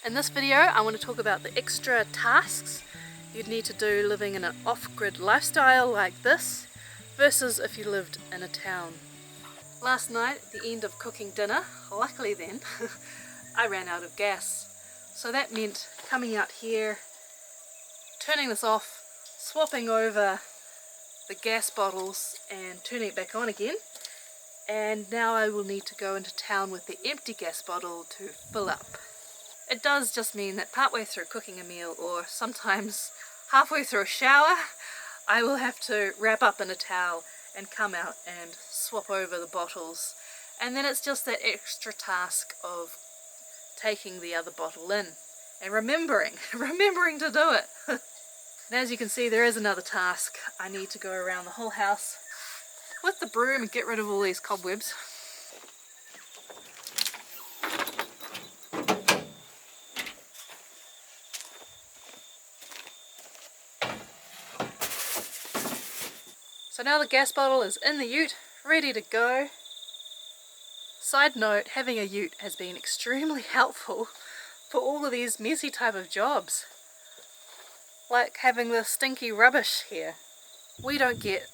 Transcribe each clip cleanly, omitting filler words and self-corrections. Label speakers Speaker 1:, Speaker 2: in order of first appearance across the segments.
Speaker 1: In this video I want to talk about the extra tasks you'd need to do living in an off-grid lifestyle like this versus if you lived in a town. Last night at the end of cooking dinner, luckily then, I ran out of gas. So that meant coming out here, turning this off, swapping over the gas bottles and turning it back on again. And now I will need to go into town with the empty gas bottle to fill up. It does just mean that partway through cooking a meal, or sometimes halfway through a shower, I will have to wrap up in a towel and come out and swap over the bottles. And then it's just that extra task of taking the other bottle in and remembering to do it. And as you can see, there is another task. I need to go around the whole house with the broom and get rid of all these cobwebs. So now the gas bottle is in the ute, ready to go. Side note, having a ute has been extremely helpful for all of these messy type of jobs. Like having the stinky rubbish here. We don't get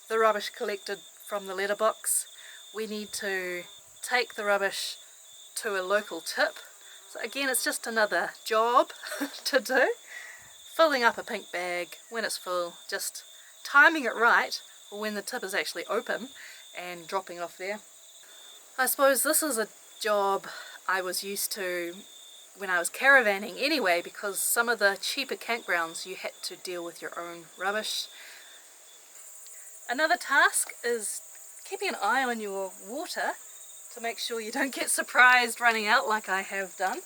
Speaker 1: the rubbish collected from the letterbox. We need to take the rubbish to a local tip. So again, it's just another job to do. Filling up a pink bag when it's full, just timing it right for when the tip is actually open and dropping off there. I suppose this is a job I was used to when I was caravanning anyway, because some of the cheaper campgrounds you had to deal with your own rubbish. Another task is keeping an eye on your water to make sure you don't get surprised running out like I have done.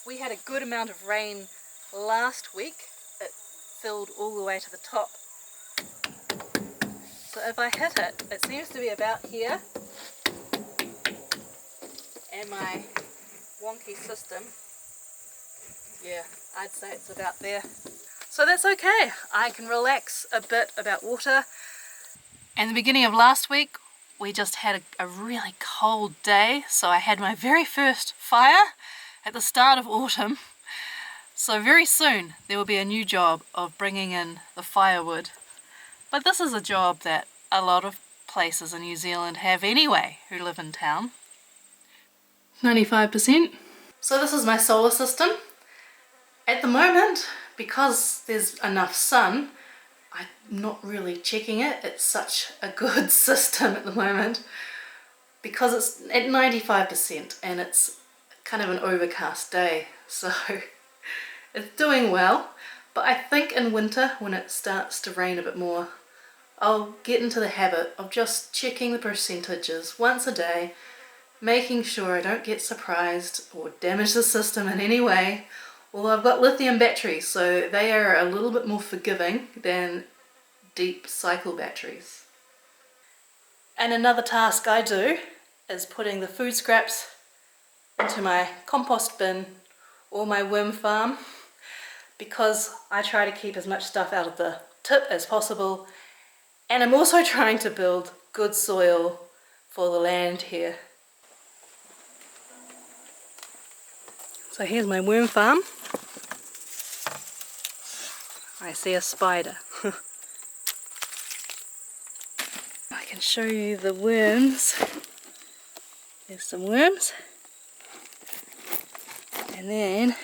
Speaker 1: We had a good amount of rain last week. It filled all the way to the top. So if I hit it, it seems to be about here. And my wonky system, yeah, I'd say it's about there. So that's okay. I can relax a bit about water. And the beginning of last week, we just had a really cold day. So I had my very first fire at the start of autumn. So very soon there will be a new job of bringing in the firewood. But this is a job that a lot of places in New Zealand have anyway who live in town. 95%. So this is my solar system. At the moment, because there's enough sun, I'm not really checking it. It's such a good system at the moment because it's at 95% and it's kind of an overcast day. So it's doing well. But I think in winter, when it starts to rain a bit more, I'll get into the habit of just checking the percentages once a day, making sure I don't get surprised or damage the system in any way. Well, I've got lithium batteries, so they are a little bit more forgiving than deep cycle batteries. And another task I do is putting the food scraps into my compost bin or my worm farm, because I try to keep as much stuff out of the tip as possible, and I'm also trying to build good soil for the land here. So here's my worm farm. I see a spider. I can show you the worms. There's some worms. And then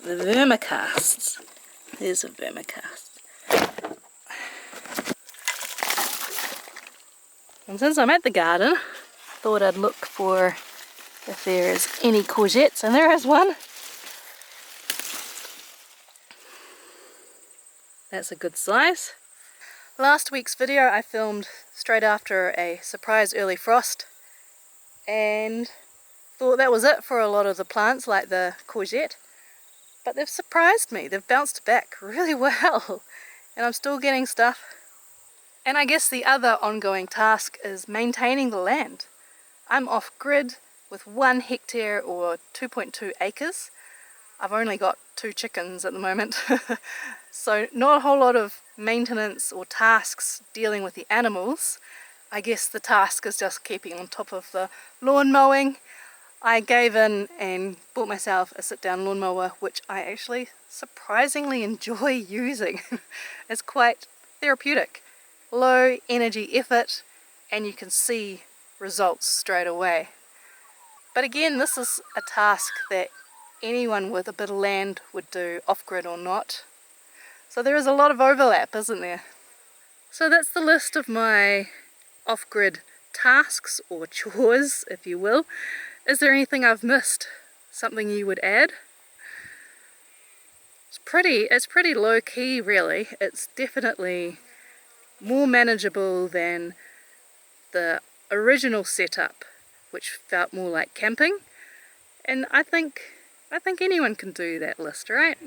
Speaker 1: the vermicasts. There's a vermicast. And since I'm at the garden, I thought I'd look for if there is any courgettes, and there is one. That's a good size. Last week's video I filmed straight after a surprise early frost and thought that was it for a lot of the plants like the courgette. But they've surprised me. They've bounced back really well and I'm still getting stuff. And I guess the other ongoing task is maintaining the land. I'm off grid with 1 hectare or 2.2 acres. I've only got 2 chickens at the moment. So not a whole lot of maintenance or tasks dealing with the animals. I guess the task is just keeping on top of the lawn mowing. I gave in and bought myself a sit-down lawnmower, which I actually surprisingly enjoy using. It's quite therapeutic. Low energy effort, and you can see results straight away. But again, this is a task that anyone with a bit of land would do, off-grid or not. So there is a lot of overlap, isn't there? So that's the list of my off-grid tasks, or chores, if you will. Is there anything I've missed? Something you would add? It's pretty low-key, really. It's definitely more manageable than the original setup, which felt more like camping. And I think anyone can do that list, right?